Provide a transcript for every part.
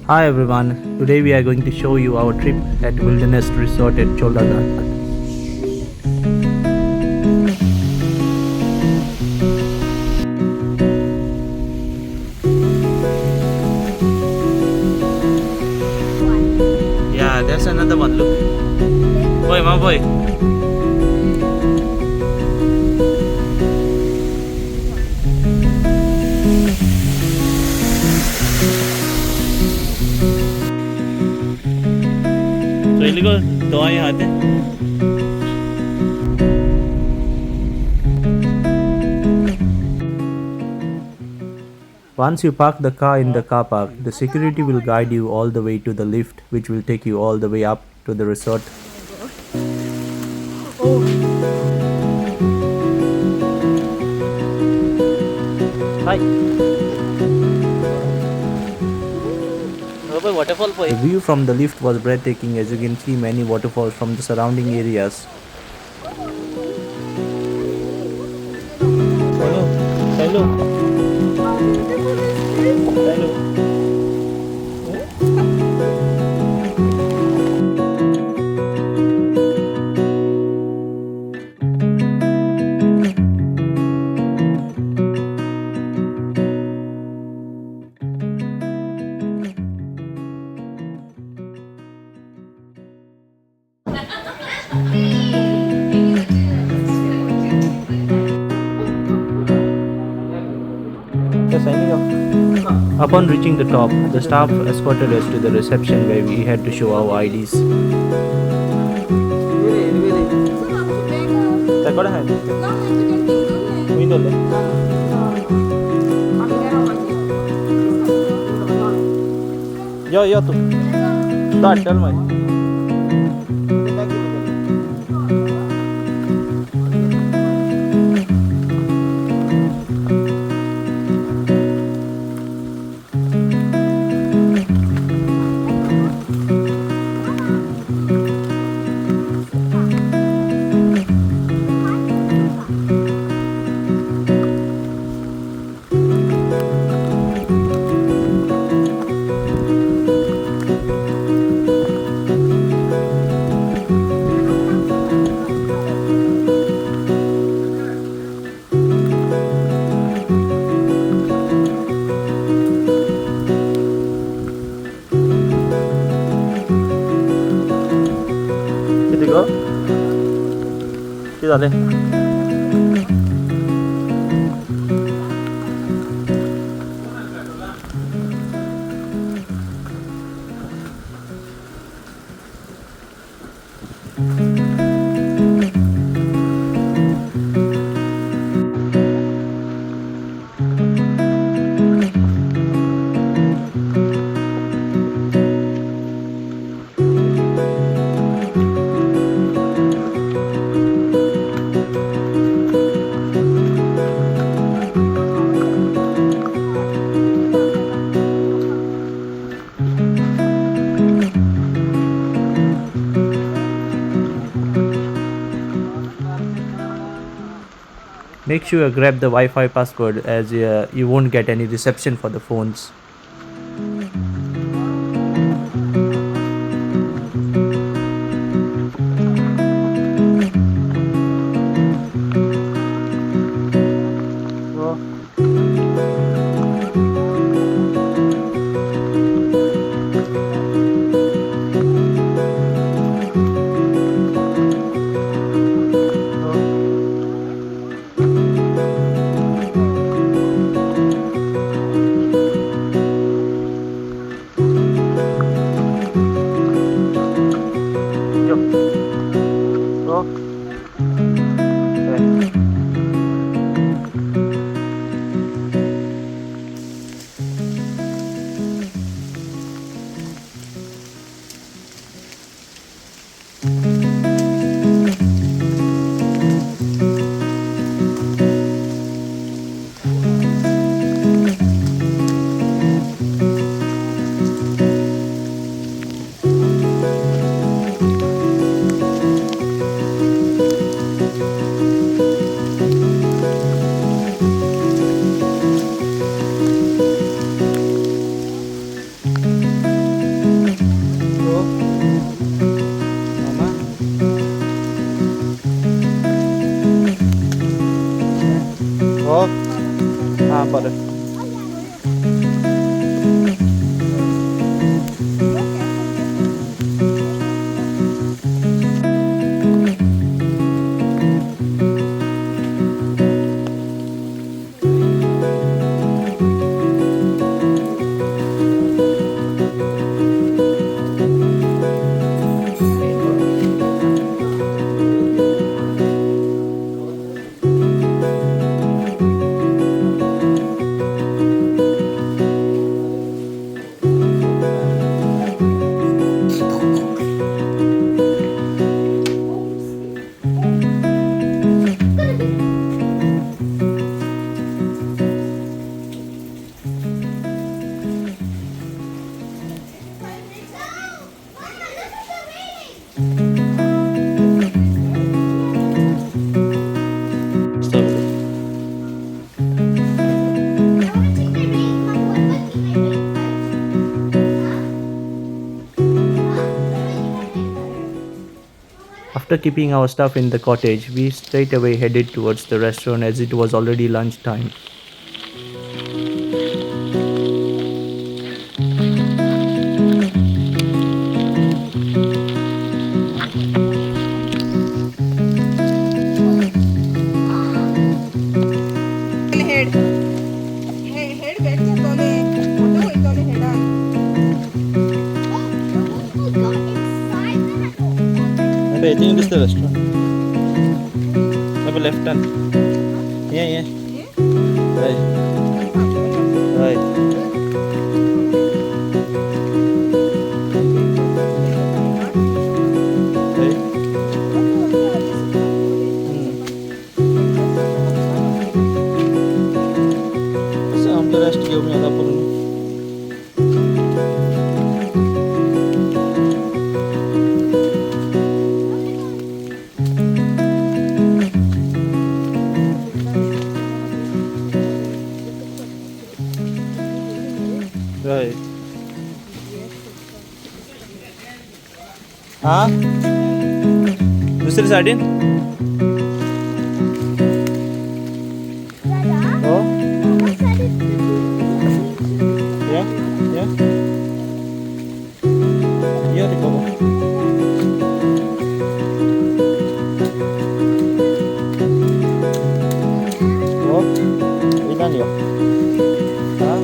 Hi everyone, today we are going to show you our trip at Wildernest Resort at Chorla Ghat. Yeah, there's another one, look. Boy, my boy. So, illegal, doa यहाँ आते. Once you park the car in the car park, the security will guide you all the way to the lift, which will take you all the way up to the resort. Hi. The view from the lift was breathtaking, as you can see many waterfalls from the surrounding areas. Hello. Hello. Hello. Upon reaching the top, the staff escorted us to the reception where we had to show our IDs. Yo, tu. Start, tell me. Dale. Make sure you grab the Wi-Fi password, as you won't get any reception for the phones. पर After keeping our stuff in the cottage, we straight away headed towards the restaurant as it was already lunchtime. I think this is the restaurant. Maybe left hand. Yeah. Right. So हम तो rest किया अपने आधा पूरा. Right. हाँ दूसरी side इन ओ या ये देखो ओ इधर लियो हाँ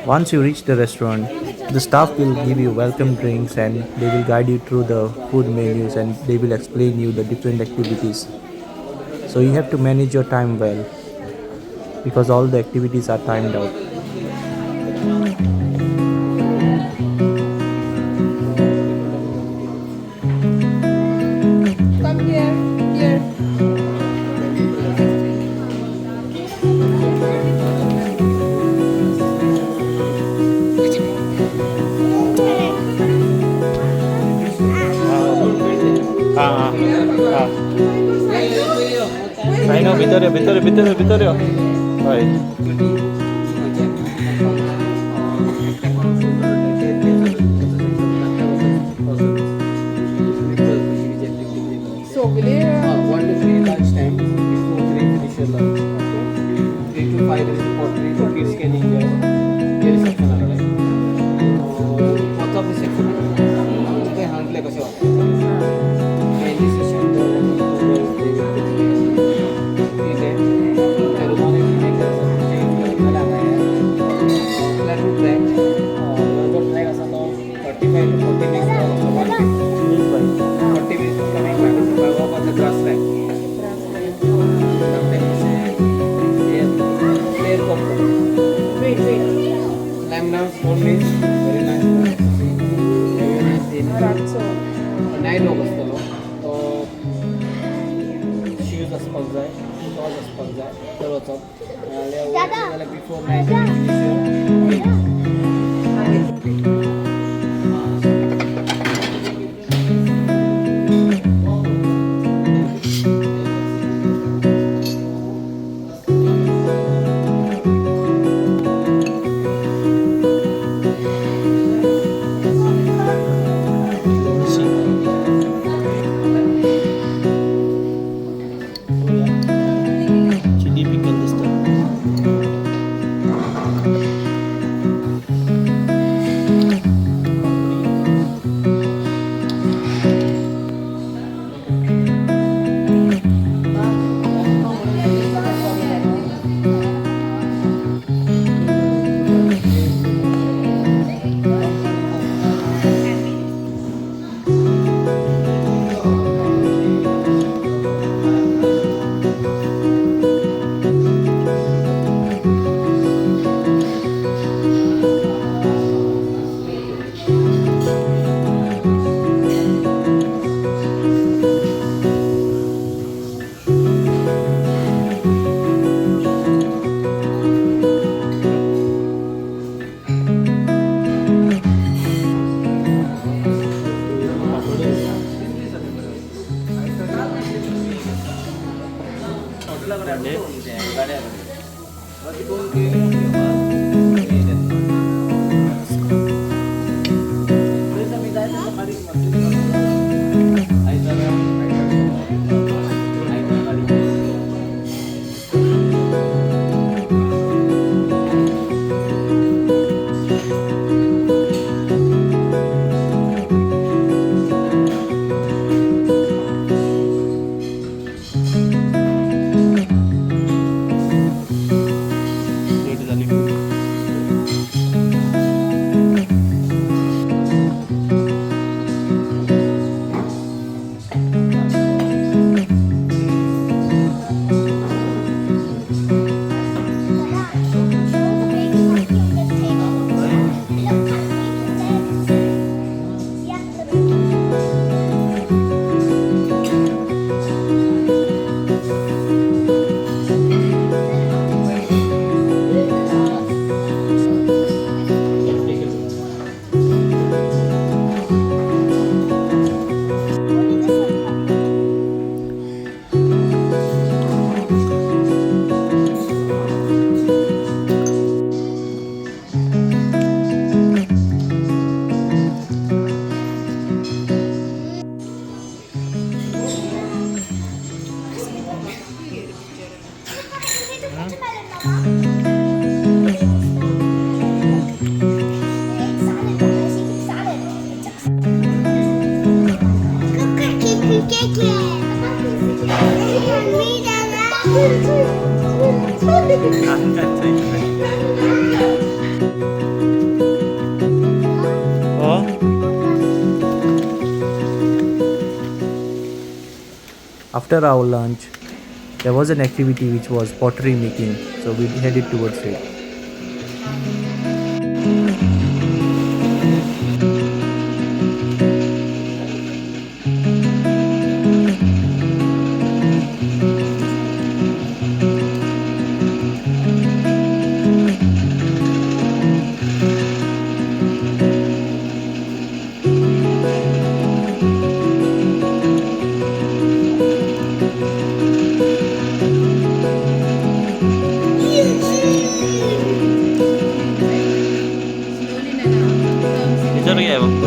Once you reach the restaurant, the staff will give you welcome drinks and they will guide you through the food menus and they will explain you the different activities. So you have to manage your time well because all the activities are timed out. Come here. Aino, Vittorio. Right. So will you? 1 to 3 lunch time. Before 3 finish your lunch. 3 to 5 is the pottery. So kids can enjoy. Here is section already. What's of the section? ते handle कसे होते? Any session ठीक है. रुमाने की एक change करना है. 35 to 40 minutes also walking. Yes, bhai. 40 minutes coming back to walk on the grassland. Sometimes air comfort. Wait, wait. Climb down slowly. Very nice. Very nice in Razzo. नाही लोक असतो तो शूज असपाक जाय शॉज असपाक जाय तर वचप नाजाल्यार before night Chili pickle this time. Oh, After our lunch, there was an activity which was pottery making, so we headed towards it.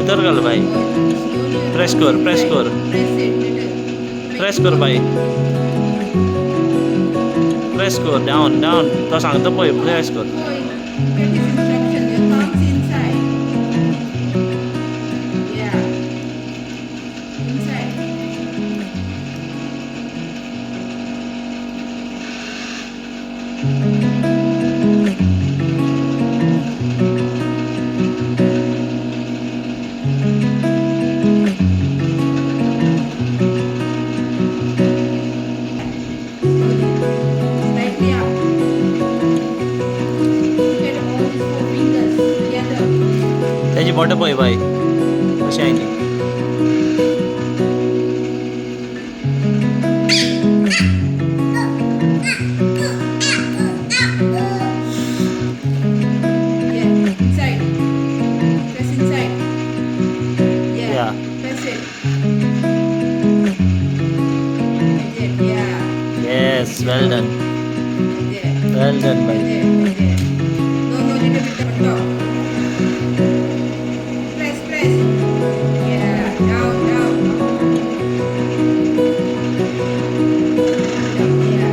उधर गल भाई. Press कर, press कर. Press कर भाई. Press कर, down, down. तो सांगतो पळय, press कर. इकडे पळय बाय कशी आहे ती. Yeah. Inside. Press inside. Yeah. Yeah. Press it. Like that. Yeah. Yes, well done. Like that. Well done Like by. that. Like that. No, no, little bit on top. Press, press. Yeah. Down, down. Yeah.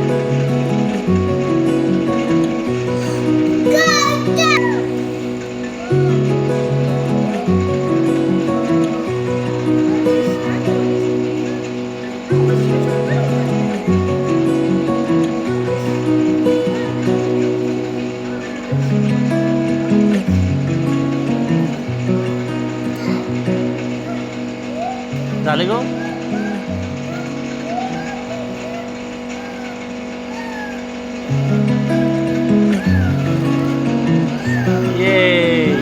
झाले गो. Yay.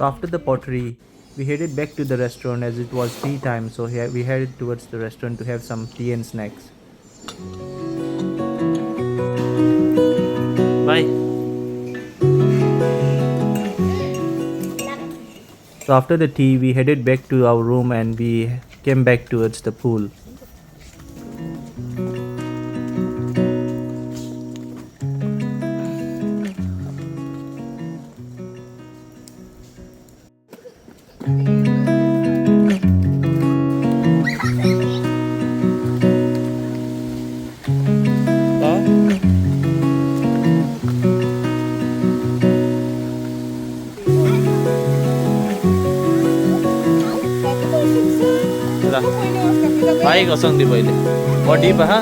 So after the pottery, we headed back to the restaurant as it was tea time. So we headed towards the restaurant to have some tea and snacks. Bye. So after the tea, we headed back to our room and we came back towards the pool. Baik kosong di pहिले body पहा.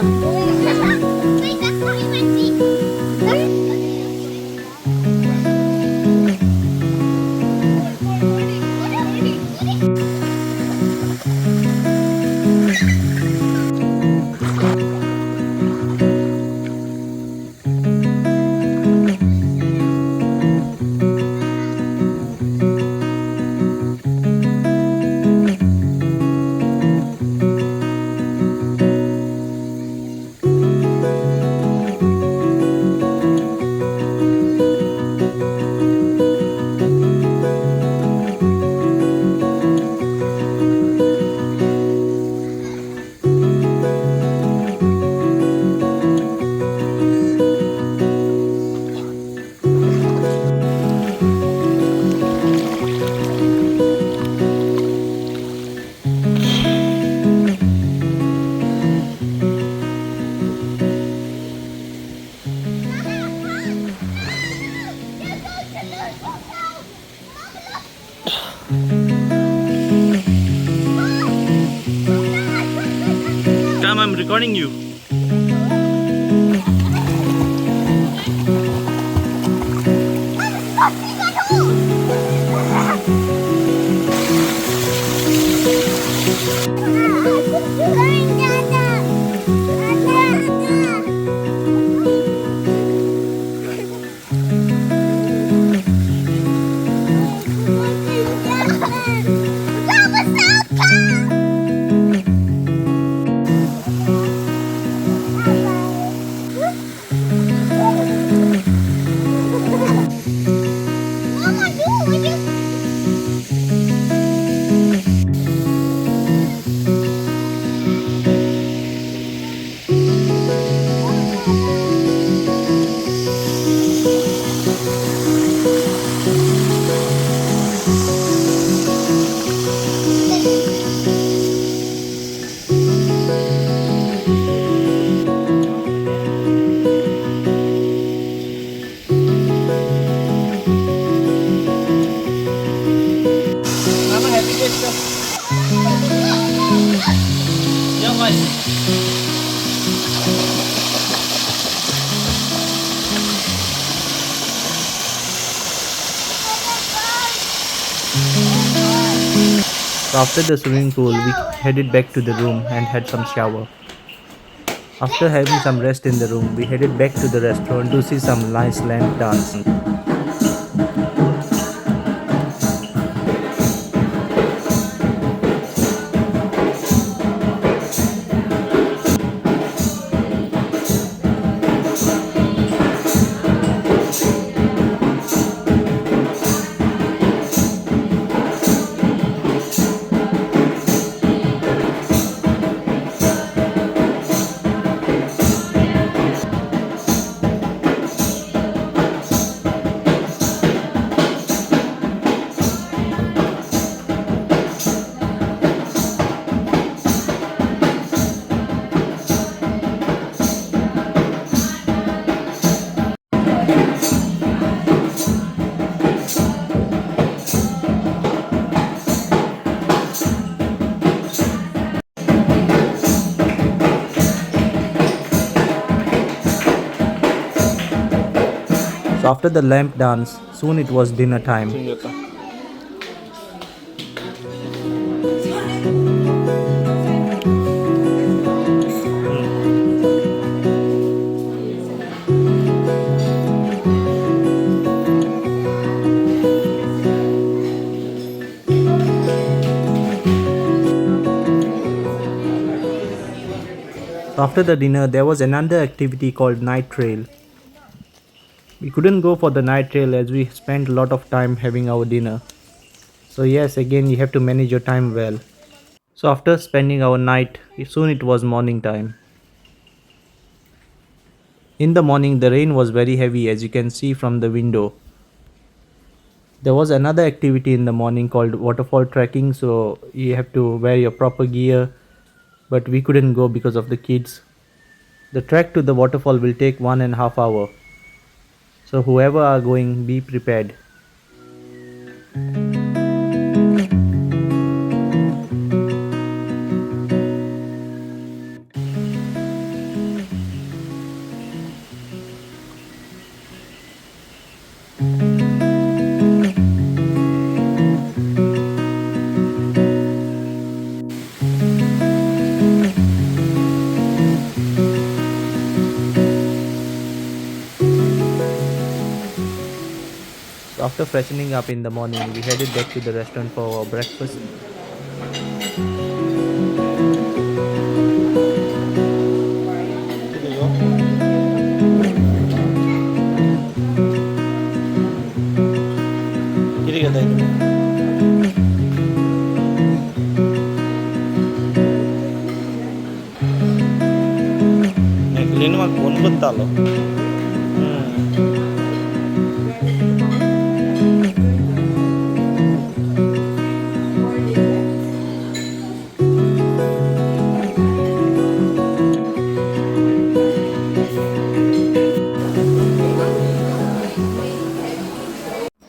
Come, I'm recording you. So after the swimming pool, we headed back to the room and had some shower. After having some rest in the room, we headed back to the restaurant to see some nice lamp dance. So after the lamp dance, soon it was dinner time. So after the dinner, there was another activity called night trail. We couldn't go for the night trail as we spent a lot of time having our dinner. So yes, again you have to manage your time well. So after spending our night, soon it was morning time. In the morning, the rain was very heavy as you can see from the window. There was another activity in the morning called waterfall trekking, so you have to wear your proper gear, but we couldn't go because of the kids. The trek to the waterfall will take 1.5 hours, so whoever are going, be prepared. So after freshening up in the morning, we headed back to the restaurant for our breakfast. Kiri kata itu. Ini mah kon betal loh.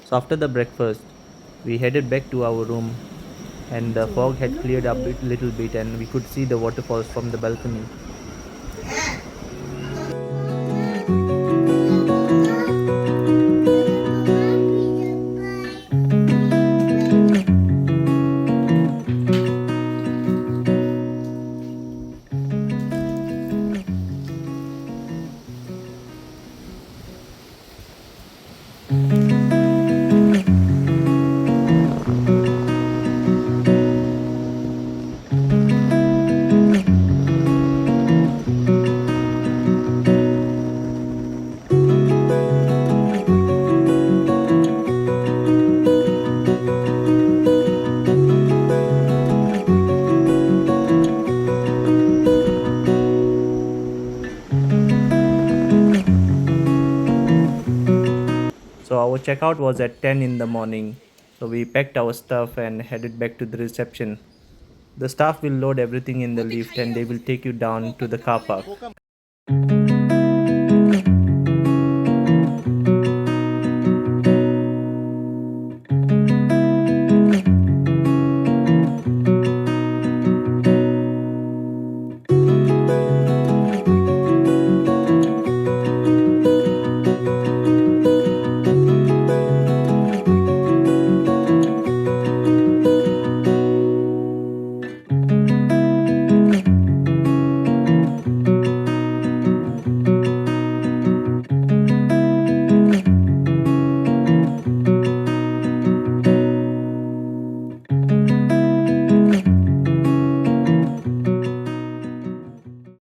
So after the breakfast, we headed back to our room and the fog had cleared up a little bit and we could see the waterfalls from the balcony. So our checkout was at 10 in the morning. So we packed our stuff and headed back to the reception. The staff will load everything in the lift and they will take you down to the car park.